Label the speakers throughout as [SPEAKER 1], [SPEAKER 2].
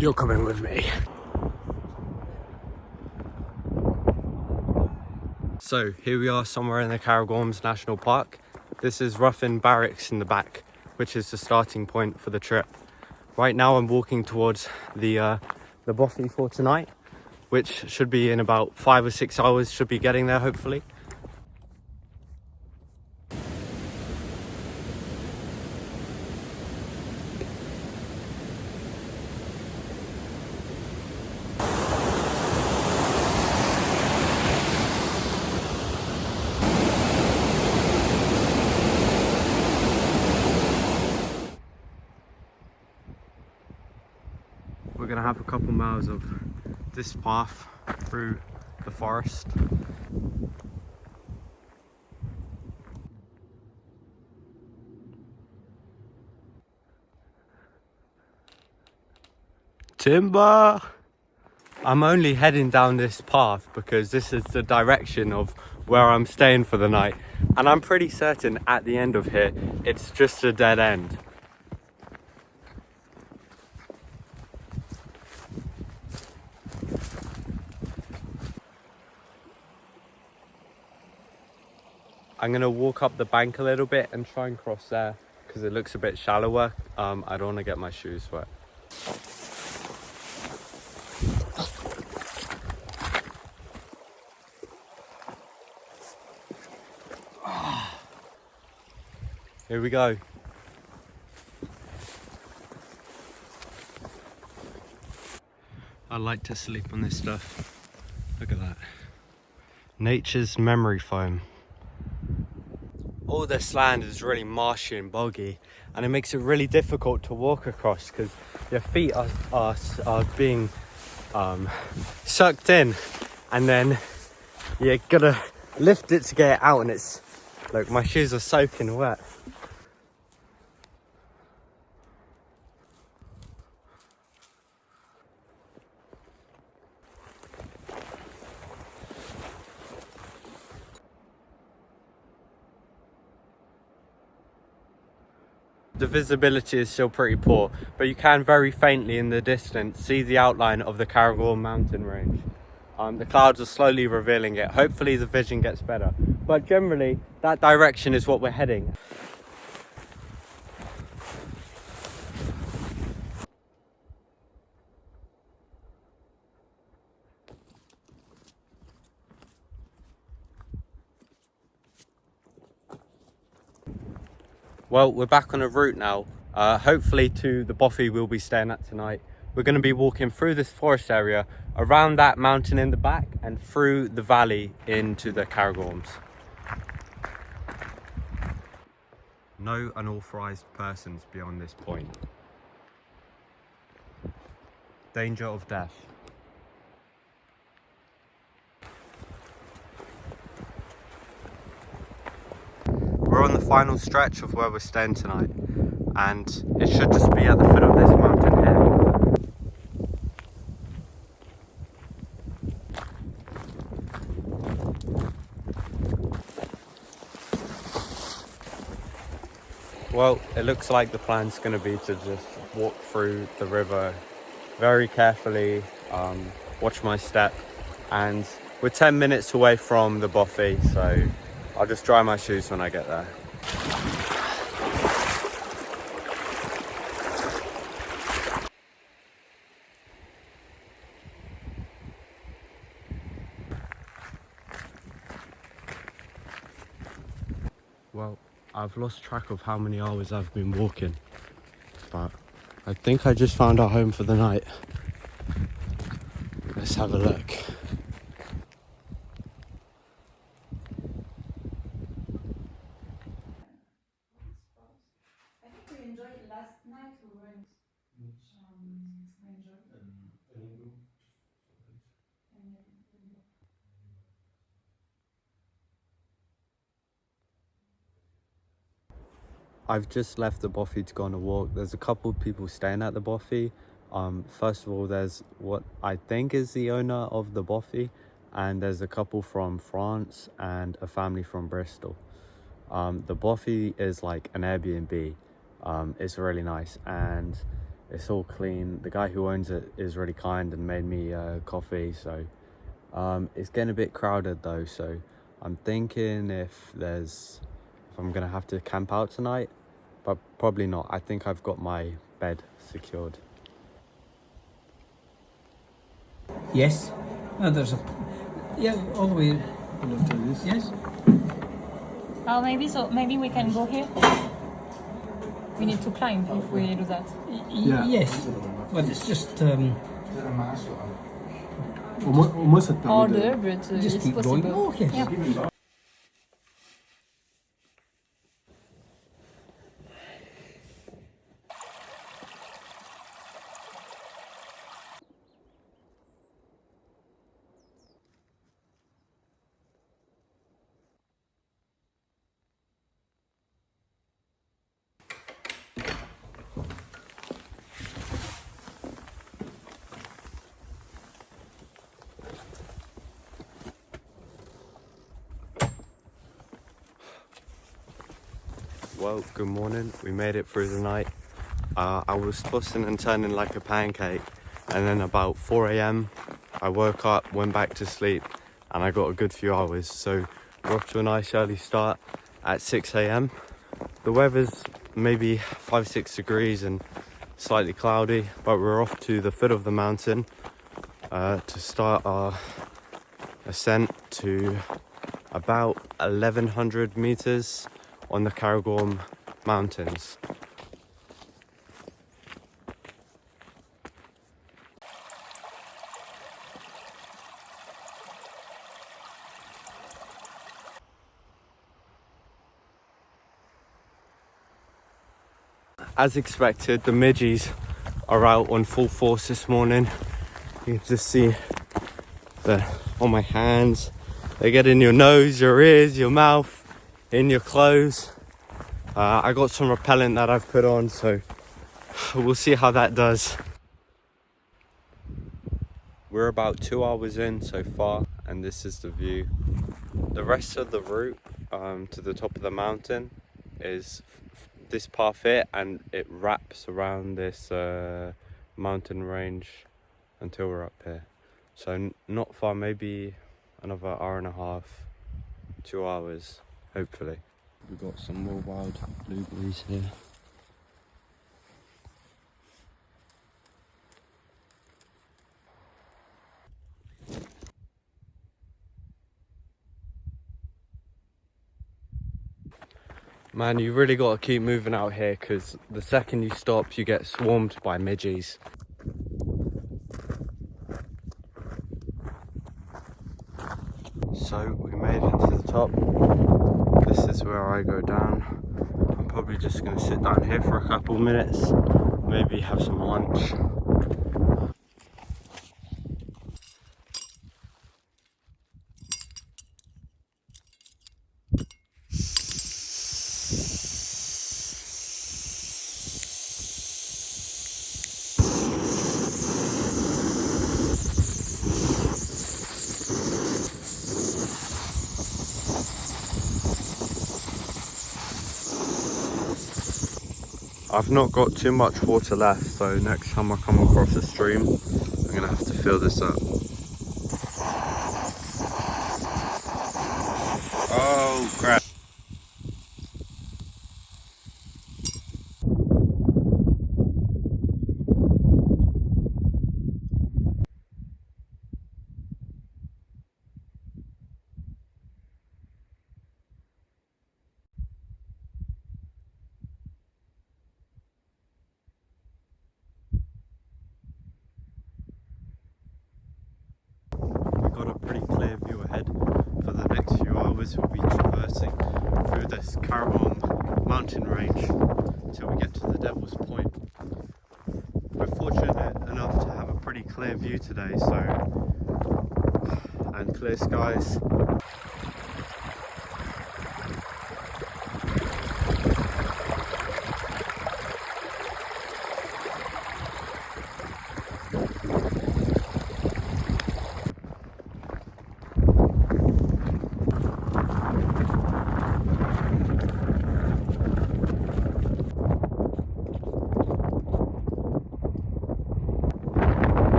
[SPEAKER 1] You're coming with me. So here we are somewhere in the Cairngorms National Park. This is Ruffin Barracks in the back, which is the starting point for the trip. Right now I'm walking towards the buffet for tonight, which should be in about 5 or 6 hours, should be getting there hopefully. We're gonna have a couple miles of this path through the forest. Timber! I'm only heading down this path because this is the direction of where I'm staying for the night. And I'm pretty certain at the end of here, it's just a dead end. I'm gonna walk up the bank a little bit and try and cross there because it looks a bit shallower. I don't want to get my shoes wet. Here we go. I like to sleep on this stuff. Look at that. Nature's memory foam. All this land is really marshy and boggy, and it makes it really difficult to walk across because your feet are being sucked in, and then you're gonna lift it to get it out, and it's like my shoes are soaking wet. The visibility is still pretty poor, but you can very faintly in the distance see the outline of the Cairngorms mountain range. The clouds are slowly revealing it. Hopefully the vision gets better, but generally that direction is what we're heading. Well, we're back on a route now, hopefully to the buffet we'll be staying at tonight. We're going to be walking through this forest area, around that mountain in the back, and through the valley into the Cairngorms. No unauthorized persons beyond this point. Danger of death. We're on the final stretch of where we're staying tonight, and it should just be at the foot of this mountain here. Well, it looks like the plan's going to be to just walk through the river very carefully, watch my step, and we're 10 minutes away from the buffet, so I'll just dry my shoes when I get there. Well, I've lost track of how many hours I've been walking, but I think I just found our home for the night. Let's have a look.
[SPEAKER 2] I think we enjoyed it last night. We went. We enjoyed it.
[SPEAKER 1] I've just left the buffet to go on a walk. There's a couple of people staying at the buffet. First of all, there's what I think is the owner of the buffet, and there's a couple from France and a family from Bristol. The buffet is like an Airbnb. It's really nice, and It's all clean. The guy who owns it is really kind and made me coffee. So it's getting a bit crowded though. So I'm thinking if I'm gonna have to camp out tonight, but probably not. I think I've got my bed secured.
[SPEAKER 3] Yes. There's a... Yeah, all the way... Yes.
[SPEAKER 2] Oh, maybe we can go here. We need to climb if we do that.
[SPEAKER 3] Yes. But it's just...
[SPEAKER 4] Au moins, ça te permet de...
[SPEAKER 2] Harder, but
[SPEAKER 3] just
[SPEAKER 2] it's
[SPEAKER 3] keep going.
[SPEAKER 2] possible.
[SPEAKER 3] Oh, yes.
[SPEAKER 2] Yeah.
[SPEAKER 1] Well, good morning. We made it through the night. I was tossing and turning like a pancake, and then about 4 a.m. I woke up, went back to sleep, and I got a good few hours. So we're off to a nice early start at 6 a.m. The weather's maybe 5-6 degrees and slightly cloudy, but we're off to the foot of the mountain to start our ascent to about 1,100 meters on the Cairngorms mountains. As expected, the midges are out on full force this morning. You can just see on my hands. They get in your nose, your ears, your mouth, in your clothes. I got some repellent that I've put on, so we'll see how that does. We're about 2 hours in so far, and this is the view. The rest of the route to the top of the mountain is this path here, and it wraps around this mountain range until we're up here. So not far, maybe another hour and a half, 2 hours, hopefully. We've got some more wild blueberries here. Man, you really got to keep moving out here, because the second you stop, you get swarmed by midges. So we made it to the top. This is where I go down. I'm probably just going to sit down here for a couple minutes, maybe have some lunch. I've not got too much water left, so next time I come across a stream, I'm going to have to fill this up. Oh crap. Got a pretty clear view ahead. For the next few hours we'll be traversing through this Cairngorms mountain range until we get to the Devil's Point. We're fortunate enough to have a pretty clear view today, and clear skies.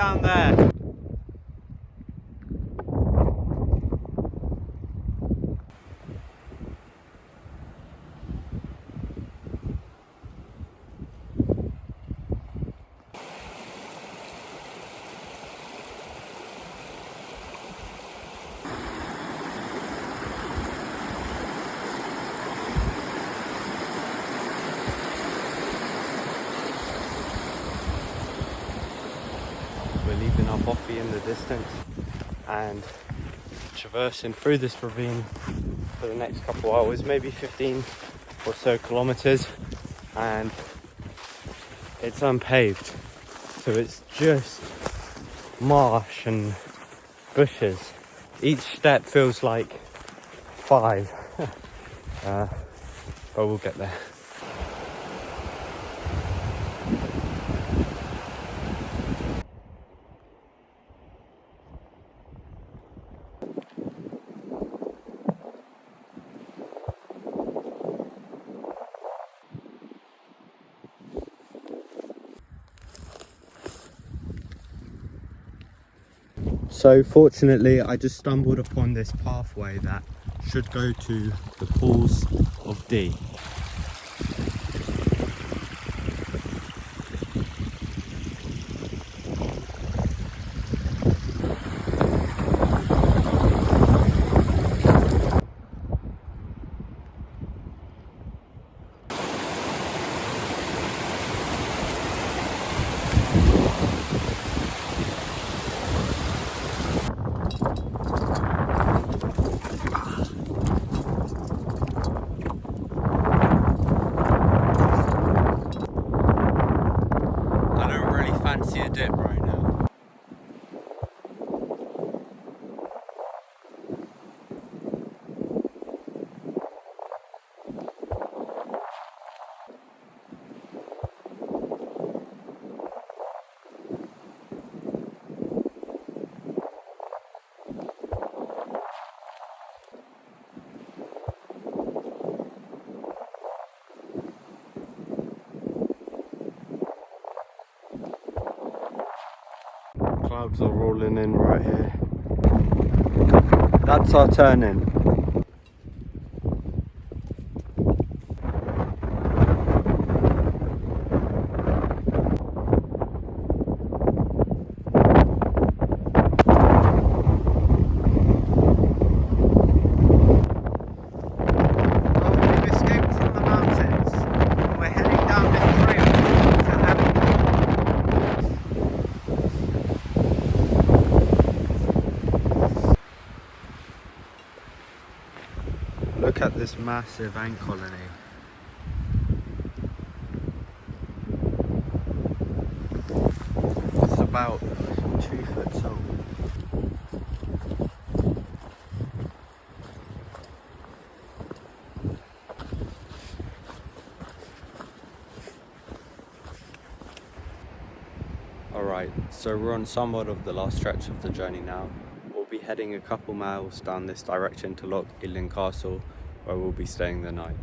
[SPEAKER 1] down there. We're leaving our boffy in the distance and traversing through this ravine for the next couple of hours, maybe 15 or so kilometers, and it's unpaved, so it's just marsh and bushes. Each step feels like 5, but we'll get there. So fortunately I just stumbled upon this pathway that should go to the pools of D. Fancy a dip right now. Clouds are rolling in right here. That's our turn in. Look at this massive ant colony. It's about 2 foot tall. Alright, so we're on somewhat of the last stretch of the journey now. We'll be heading a couple miles down this direction to Loch Elan Castle, where we'll be staying the night.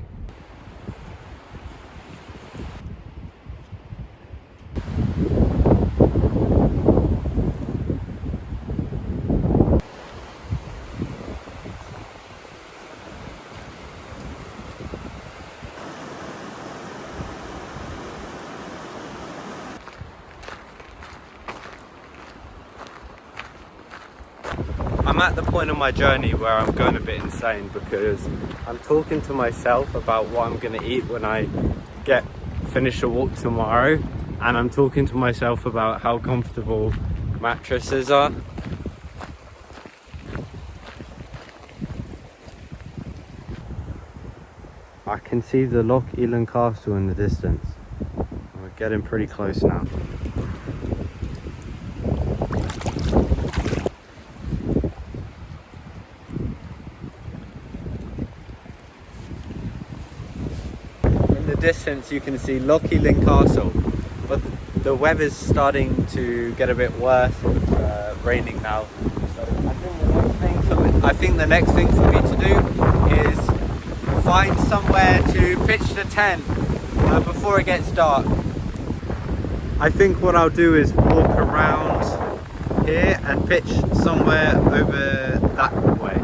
[SPEAKER 1] I'm at the point of my journey where I'm going a bit insane because I'm talking to myself about what I'm going to eat when I finish a walk tomorrow, and I'm talking to myself about how comfortable mattresses are. I can see the Loch Elan Castle in the distance. We're getting pretty close now. Distance you can see Loch Elan Castle, but the weather's starting to get a bit worse. It's raining now, so I think the next thing for me to do is find somewhere to pitch the tent before it gets dark. I think what I'll do is walk around here and pitch somewhere over that way.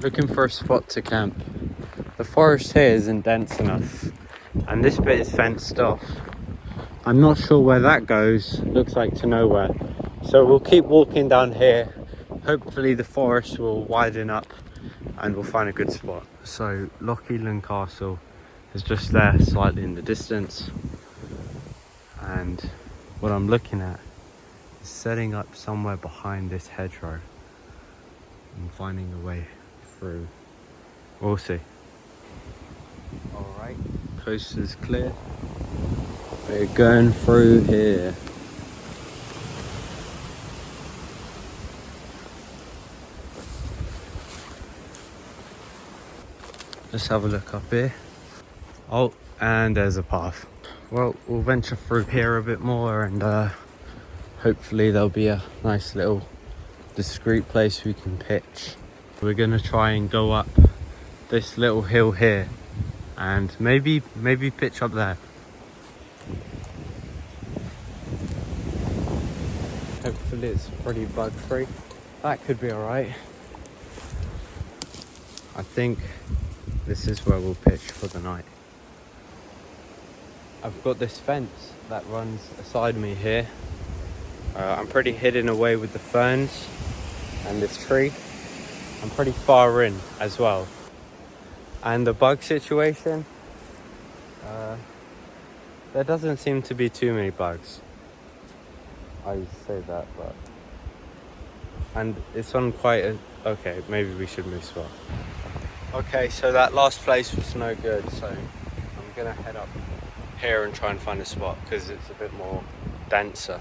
[SPEAKER 1] Looking for a spot to camp. The forest here isn't dense enough, and this bit is fenced off. I'm not sure where that goes, looks like to nowhere. So we'll keep walking down here. Hopefully the forest will widen up and we'll find a good spot. So Loch Elan Castle is just there, slightly in the distance. And what I'm looking at is setting up somewhere behind this hedgerow and finding a way through. We'll see. Alright, coast is clear. We're going through here. Let's have a look up here. Oh, and there's a path. Well, we'll venture through here a bit more and hopefully there'll be a nice little discreet place we can pitch. We're gonna try and go up this little hill here and maybe pitch up there. Hopefully it's pretty bug free. That could be alright. I think this is where we'll pitch for the night. I've got this fence that runs aside me here. I'm pretty hidden away with the ferns and this tree. I'm pretty far in as well. And the bug situation, there doesn't seem to be too many bugs. I say that, but... And it's on quite a... Okay, maybe we should move spot. Okay, so that last place was no good, so I'm gonna head up here and try and find a spot because it's a bit more denser.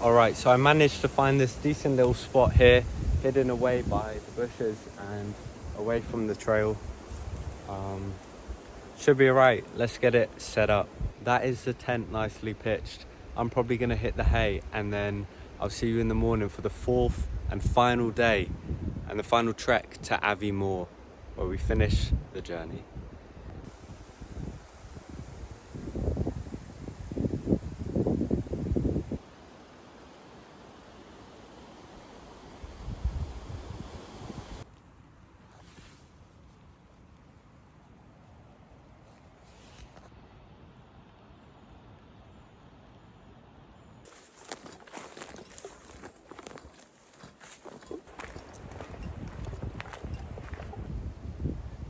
[SPEAKER 1] Alright, so I managed to find this decent little spot here, hidden away by the bushes and away from the trail. Should be alright. Let's get it set up. That is the tent nicely pitched. I'm probably gonna hit the hay and then I'll see you in the morning for the fourth and final day and the final trek to Abbey Moor, where we finish the journey.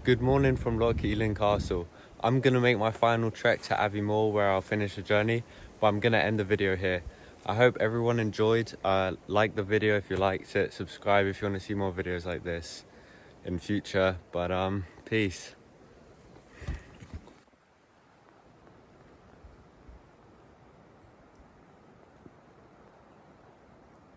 [SPEAKER 1] Good morning from Loch Elan Castle. I'm going to make my final trek to Abbey Moor where I'll finish the journey, but I'm going to end the video here. I hope everyone enjoyed. Like the video if you liked it, subscribe if you want to see more videos like this in future, but peace.